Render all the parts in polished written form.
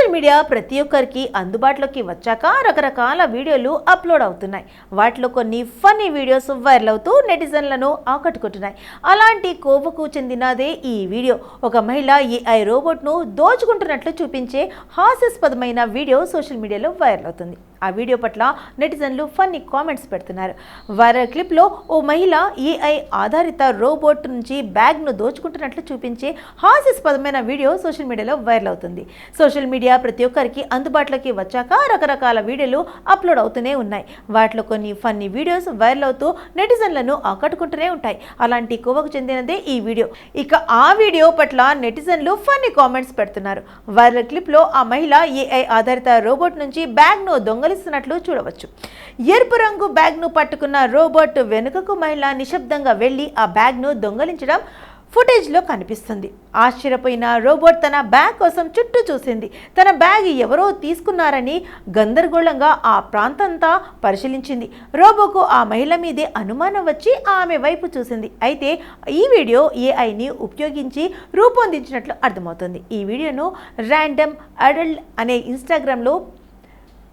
Social media ప్రతి ఒక్కరికి అందుబాటులోకి వచ్చాక రకరకాల వీడియోలు అప్లోడ్ అవుతున్నాయి. వాటిలో కొన్ని ఫన్నీ వీడియోస్ వైరల్ అవుతూ నెటిజన్లను ఆకట్టుకుంటున్నాయి. అలాంటి కోవకు చెందినదే ఈ వీడియో. ఒక మహిళ ఏఐ రోబోట్ను దోచుకుంటున్నట్లు చూపించే హాస్యాస్పదమైన వీడియో సోషల్ మీడియాలో వైరల్ అవుతుంది. ఆ వీడియో పట్ల నెటిజన్లు ఫన్నీ కామెంట్స్ పెడుతున్నారు. వైరల్ క్లిప్లో ఓ మహిళ ఏఐ ఆధారిత రోబోట్ నుంచి బ్యాగ్ను దోచుకుంటున్నట్లు చూపించే హాస్యాస్పదమైన వీడియో సోషల్ మీడియాలో వైరల్ అవుతుంది. సోషల్ మీడియా ప్రతి ఒక్కరికి అందుబాటులోకి వచ్చాక రకరకాల వీడియోలు అప్లోడ్ అవుతూనే ఉన్నాయి. వాటిలో కొన్ని ఫన్నీ వీడియోస్ వైరల్ అవుతూ నెటిజన్లను ఆకట్టుకుంటూనే ఉంటాయి. అలాంటి కోవకు చెందినదే ఈ వీడియో. ఇక ఆ వీడియో పట్ల నెటిజన్లు ఫన్నీ కామెంట్స్ పెడుతున్నారు. వైరల్ క్లిప్లో ఆ మహిళ ఏఐ ఆధారిత రోబోట్ నుంచి బ్యాగ్ను దొంగలిస్తున్నట్లు చూడవచ్చు. ఎరుపు రంగు బ్యాగ్ను పట్టుకున్న రోబోట్ వెనుకకు మహిళ నిశ్శబ్దంగా వెళ్లి ఆ బ్యాగ్ను దొంగలించడం ఫుటేజ్లో కనిపిస్తుంది. ఆశ్చర్యపోయిన రోబోట్ తన బ్యాగ్ కోసం చుట్టూ చూసింది. తన బ్యాగ్ ఎవరో తీసుకున్నారని గందరగోళంగా ఆ ప్రాంతంతా పరిశీలించింది. రోబోకు ఆ మహిళ మీదే అనుమానం వచ్చి ఆమె వైపు చూసింది. అయితే ఈ వీడియో ఏఐని ఉపయోగించి రూపొందించినట్లు అర్థమవుతుంది. ఈ వీడియోను ర్యాండమ్ అడల్ట్ అనే ఇన్స్టాగ్రామ్లో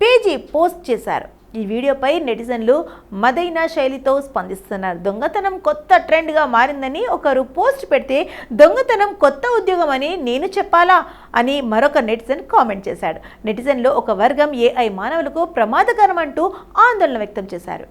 పేజీ పోస్ట్ చేశారు. ఈ వీడియోపై నెటిజన్లు మదైన శైలితో స్పందిస్తున్నారు. దొంగతనం కొత్త ట్రెండ్గా మారిందని ఒకరు పోస్ట్ పెడితే దొంగతనం కొత్త ఉద్యోగం అని నేను చెప్పాలా అని మరొక నెటిజన్ కామెంట్ చేశాడు. నెటిజన్లో ఒక వర్గం ఏఐ మానవులకు ప్రమాదకరం అంటూ ఆందోళన వ్యక్తం చేశారు.